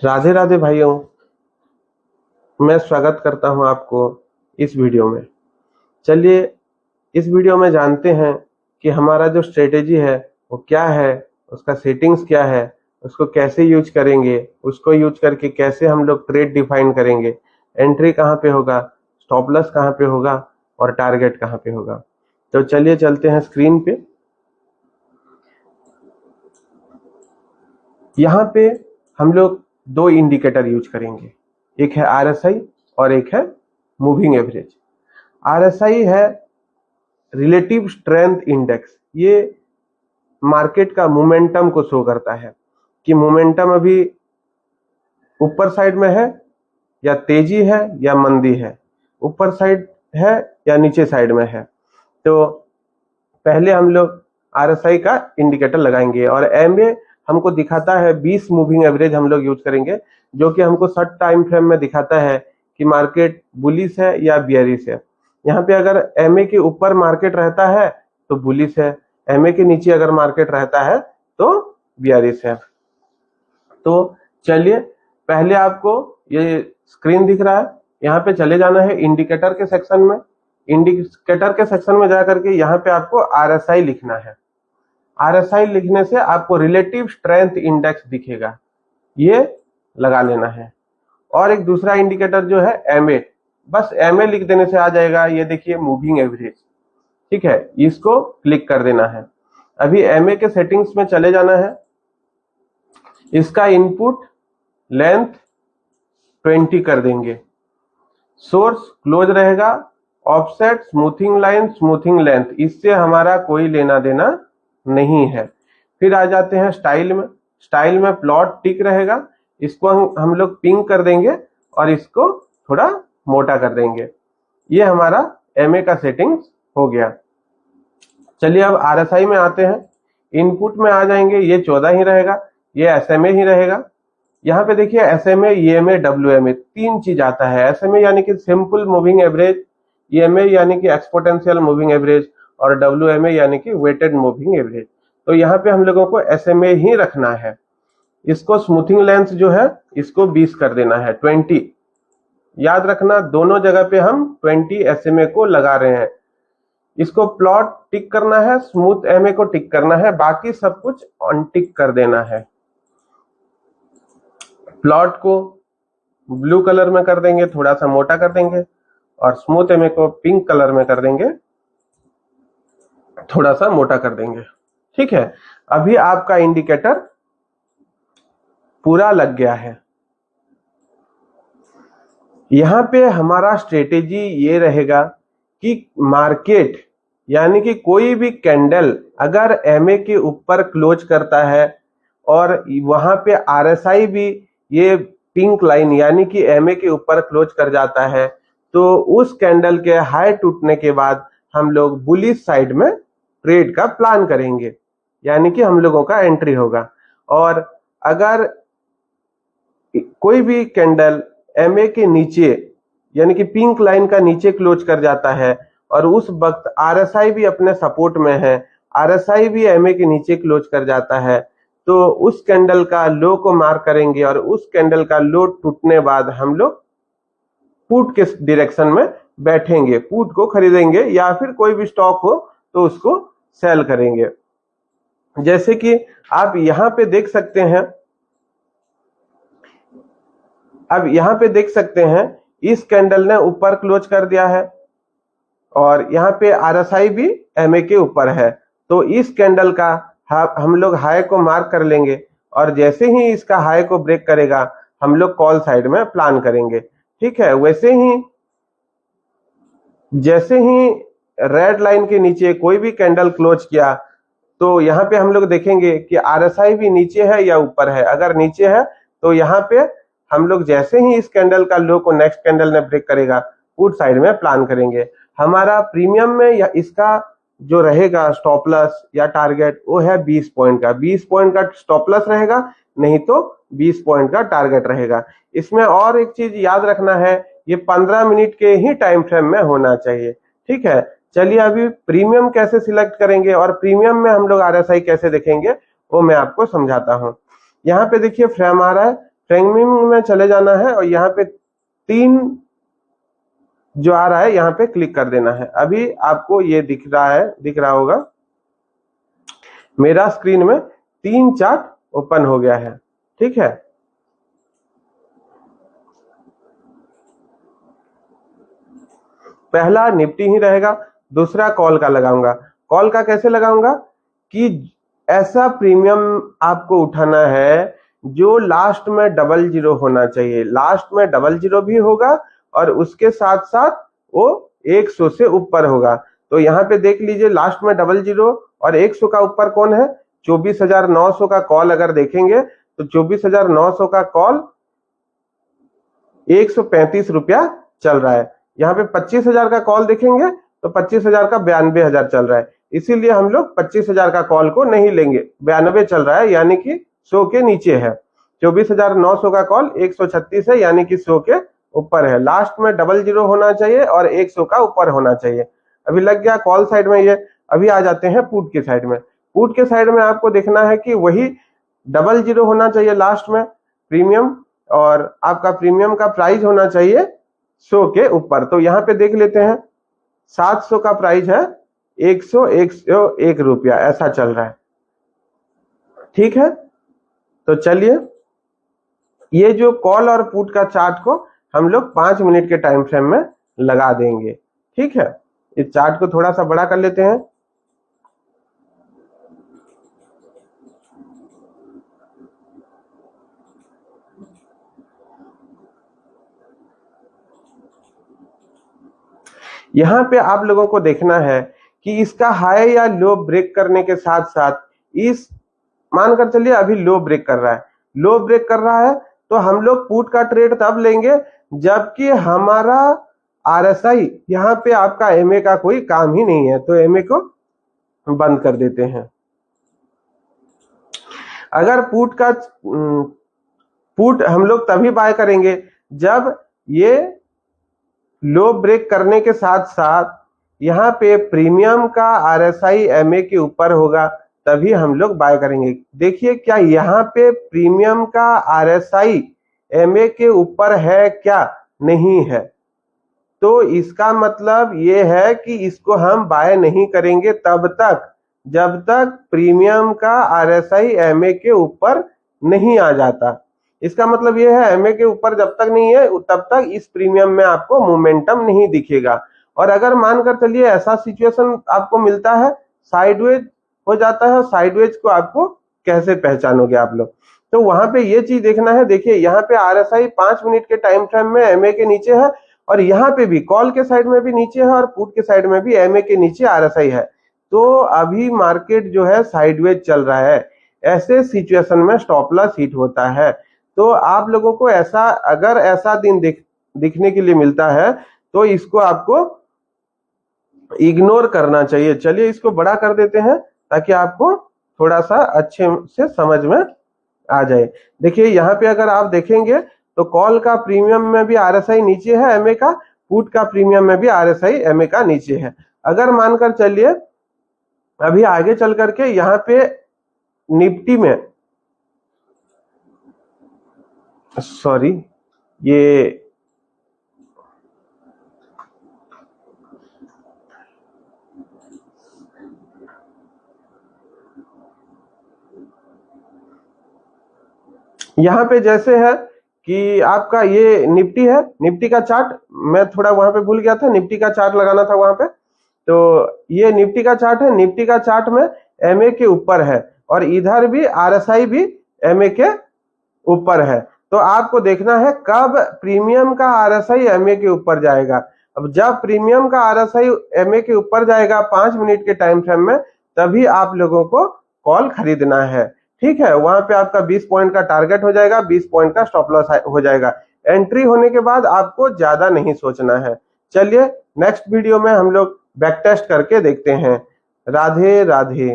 राधे राधे भाइयों, मैं स्वागत करता हूं आपको इस वीडियो में। चलिए इस वीडियो में जानते हैं कि हमारा जो स्ट्रेटेजी है वो क्या है, उसका सेटिंग्स क्या है, उसको कैसे यूज करेंगे, उसको यूज करके कैसे हम लोग ट्रेड डिफाइन करेंगे, एंट्री कहाँ पे होगा, स्टॉप लॉस कहाँ पे होगा और टारगेट कहाँ पे होगा। तो चलिए चलते हैं स्क्रीन पे। यहाँ पे हम लोग दो इंडिकेटर यूज करेंगे, एक है आरएसआई और एक है मूविंग एवरेज। आरएसआई है रिलेटिव स्ट्रेंथ इंडेक्स, ये मार्केट का मोमेंटम को शो करता है कि मोमेंटम अभी ऊपर साइड में है या तेजी है या मंदी है, ऊपर साइड है या नीचे साइड में है। तो पहले हम लोग आरएसआई का इंडिकेटर लगाएंगे और एमए हमको दिखाता है 20 मूविंग एवरेज हम लोग यूज करेंगे, जो कि हमको शॉर्ट टाइम फ्रेम में दिखाता है कि मार्केट बुलिश है या बियरिश है। यहाँ पे अगर एमए के ऊपर मार्केट रहता है तो बुलिश है, एमए के नीचे अगर मार्केट रहता है तो बियरिश है। तो चलिए पहले आपको ये स्क्रीन दिख रहा है, यहाँ पे चले जाना है इंडिकेटर के सेक्शन में। इंडिकेटर के सेक्शन में जाकर के यहाँ पे आपको आरएसआई लिखना है। आरएसआई लिखने से आपको रिलेटिव स्ट्रेंथ इंडेक्स दिखेगा, ये लगा लेना है। और एक दूसरा इंडिकेटर जो है एमए, बस एमए लिख देने से आ जाएगा। ये देखिए मूविंग एवरेज, ठीक है, इसको क्लिक कर देना है। अभी एमए के सेटिंग्स में चले जाना है। इसका इनपुट लेंथ 20 कर देंगे, सोर्स क्लोज रहेगा, offset smoothing line smoothing length, इससे हमारा कोई लेना देना नहीं है। फिर आ जाते हैं स्टाइल में। स्टाइल में प्लॉट टिक रहेगा, इसको हम लोग पिंक कर देंगे और इसको थोड़ा मोटा कर देंगे। ये हमारा एमए का सेटिंग्स हो गया। चलिए अब आरएसआई में आते हैं। इनपुट में आ जाएंगे, ये 14 ही रहेगा, ये एसएमए ही रहेगा। यहाँ पे देखिए एसएमए, ईएमए, डब्ल्यूएमए, तीन चीज आता है। एसएमए यानी कि सिंपल मूविंग एवरेज, ईएमए यानी कि एक्सपोनेंशियल मूविंग एवरेज और डब्ल्यूएमए यानी कि वेटेड मूविंग एवरेज। तो यहाँ पे हम लोगों को एसएमए ही रखना है। इसको स्मूथिंग लेंथ जो है इसको 20 कर देना है, 20। याद रखना दोनों जगह पे हम 20 एसएमए को लगा रहे हैं। इसको प्लॉट टिक करना है, स्मूथ एमए को टिक करना है, बाकी सब कुछ अनटिक कर देना है। प्लॉट को ब्लू कलर में कर देंगे, थोड़ा सा मोटा कर देंगे, और स्मूथ एमए को पिंक कलर में कर देंगे, थोड़ा सा मोटा कर देंगे। ठीक है, अभी आपका इंडिकेटर पूरा लग गया है। यहां पे हमारा स्ट्रेटेजी ये रहेगा कि मार्केट यानी कि कोई भी कैंडल अगर एमए के ऊपर क्लोज करता है और वहां पे आरएसआई भी ये पिंक लाइन यानी कि एमए के ऊपर क्लोज कर जाता है, तो उस कैंडल के हाई टूटने के बाद हम लोग बुलिश साइड में ट्रेड का प्लान करेंगे, यानी कि हम लोगों का एंट्री होगा। और अगर कोई भी कैंडल एमए के नीचे यानी कि पिंक लाइन का नीचे क्लोज कर जाता है और उस वक्त आरएसआई भी अपने सपोर्ट में है, आरएसआई भी एमए के नीचे क्लोज कर जाता है, तो उस कैंडल का लो को मार्क करेंगे और उस कैंडल का लो टूटने बाद हम लोग पुट के डायरेक्शन में बैठेंगे, पुट को खरीदेंगे या फिर कोई भी स्टॉक हो तो उसको सेल करेंगे। जैसे कि आप यहां पे देख सकते हैं, अब यहां पे देख सकते हैं इस कैंडल ने ऊपर क्लोज कर दिया है और यहाँ पे आरएसआई भी एमए के ऊपर है, तो इस कैंडल का हम लोग हाई को मार्क कर लेंगे और जैसे ही इसका हाई को ब्रेक करेगा हम लोग कॉल साइड में प्लान करेंगे। ठीक है, वैसे ही जैसे ही रेड लाइन के नीचे कोई भी कैंडल क्लोज किया तो यहाँ पे हम लोग देखेंगे कि आरएसआई भी नीचे है या ऊपर है। अगर नीचे है तो यहाँ पे हम लोग जैसे ही इस कैंडल का लो को नेक्स्ट कैंडल ने ब्रेक करेगा पुट साइड में प्लान करेंगे। हमारा प्रीमियम में या इसका जो रहेगा स्टॉप लॉस या टारगेट वो है 20 पॉइंट का। 20 पॉइंट का स्टॉप लॉस रहेगा, नहीं तो 20 पॉइंट का टारगेट रहेगा। इसमें और एक चीज याद रखना है, ये 15 मिनट के ही टाइम फ्रेम में होना चाहिए। ठीक है, चलिए अभी प्रीमियम कैसे सिलेक्ट करेंगे और प्रीमियम में हम लोग आरएसआई कैसे देखेंगे वो मैं आपको समझाता हूं। यहाँ पे देखिए फ्रेम आ रहा है, फ्रेमिंग में चले जाना है और यहाँ पे 3 जो आ रहा है यहाँ पे क्लिक कर देना है। अभी आपको ये दिख रहा होगा मेरा स्क्रीन में 3 चार्ट ओपन हो गया है। ठीक है, पहला निफ्टी ही रहेगा, दूसरा कॉल का लगाऊंगा। कॉल का कैसे लगाऊंगा कि ऐसा प्रीमियम आपको उठाना है जो लास्ट में 00 होना चाहिए। लास्ट में 00 भी होगा और उसके साथ साथ वो 100 से ऊपर होगा। तो यहाँ पे देख लीजिए लास्ट में 00 और 100 का ऊपर कौन है, 24,900 का कॉल अगर देखेंगे तो 24,900 का कॉल 135 रुपया चल रहा है। यहाँ पे 25,000 का कॉल देखेंगे तो 25,000 का 92,000 चल रहा है। इसीलिए हम लोग 25,000 का कॉल को नहीं लेंगे, 92 चल रहा है यानी कि 100 के नीचे है। 24,900 का कॉल 136 है यानी कि 100 के ऊपर है। लास्ट में 00 होना चाहिए और 100 का ऊपर होना चाहिए। अभी लग गया कॉल साइड में ये। अभी आ जाते हैं पुट के साइड में। पुट के साइड में आपको देखना है कि वही 00 होना चाहिए लास्ट में प्रीमियम, और आपका प्रीमियम का प्राइस होना चाहिए 100 के ऊपर। तो यहाँ पे देख लेते हैं 700 का प्राइस है, 101 रुपया ऐसा चल रहा है। ठीक है, तो चलिए ये जो कॉल और पुट का चार्ट को हम लोग 5 मिनट के टाइम फ्रेम में लगा देंगे। ठीक है, इस चार्ट को थोड़ा सा बड़ा कर लेते हैं। यहाँ पे आप लोगों को देखना है कि इसका हाई या लो ब्रेक करने के साथ साथ इस मानकर चलिए अभी लो ब्रेक कर रहा है। लो ब्रेक कर रहा है तो हम लोग पुट का ट्रेड तब लेंगे जबकि हमारा आरएसआई यहाँ पे आपका एमए का कोई काम ही नहीं है, तो एमए को बंद कर देते हैं। अगर पुट हम लोग तभी बाय करेंगे जब ये लो ब्रेक करने के साथ साथ यहाँ पे प्रीमियम का आरएसआई एमए के ऊपर होगा, तभी हम लोग बाय करेंगे। देखिए क्या यहाँ पे प्रीमियम का आरएसआई एमए के ऊपर है क्या, नहीं है। तो इसका मतलब ये है कि इसको हम बाय नहीं करेंगे तब तक जब तक प्रीमियम का आरएसआई एमए के ऊपर नहीं आ जाता। इसका मतलब ये है एमए के ऊपर जब तक नहीं है तब तक इस प्रीमियम में आपको मोमेंटम नहीं दिखेगा। और अगर मानकर चलिए ऐसा सिचुएशन आपको मिलता है, साइडवेज हो जाता है, साइडवेज को आपको कैसे पहचानोगे आप लोग, तो वहां पे ये चीज देखना है। देखिए यहाँ पे आरएसआई 5 मिनट के टाइम फ्रेम में एमए के नीचे है और यहाँ पे भी कॉल के साइड में भी नीचे है और पुट के साइड में भी एमए के नीचे आरएसआई है। तो अभी मार्केट जो है साइडवेज चल रहा है। ऐसे सिचुएशन में स्टॉप लॉस हिट होता है। तो आप लोगों को ऐसा अगर ऐसा दिन दिखने के लिए मिलता है तो इसको आपको इग्नोर करना चाहिए। चलिए इसको बड़ा कर देते हैं ताकि आपको थोड़ा सा अच्छे से समझ में आ जाए। देखिए यहाँ पे अगर आप देखेंगे तो कॉल का प्रीमियम में भी आरएसआई नीचे है एमए का, पुट का प्रीमियम में भी आरएसआई एमए का नीचे है। अगर मानकर चलिए अभी आगे चल करके यहाँ पे निफ्टी में सॉरी ये यहाँ पे जैसे है कि आपका ये निफ्टी है, निफ्टी का चार्ट मैं थोड़ा वहां पे भूल गया था, निफ्टी का चार्ट लगाना था वहां पे। तो ये निफ्टी का चार्ट है, निफ्टी का चार्ट में एमए के ऊपर है और इधर भी आरएसआई भी एमए के ऊपर है। तो आपको देखना है कब प्रीमियम का आरएसआई एमए के ऊपर जाएगा। अब जब प्रीमियम का आरएसआई एमए के ऊपर जाएगा 5 मिनट के टाइम फ्रेम में, तभी आप लोगों को कॉल खरीदना है। ठीक है, वहां पे आपका 20 पॉइंट का टारगेट हो जाएगा, 20 पॉइंट का स्टॉप लॉस हो जाएगा। एंट्री होने के बाद आपको ज्यादा नहीं सोचना है। चलिए नेक्स्ट वीडियो में हम लोग बैक टेस्ट करके देखते हैं। राधे राधे।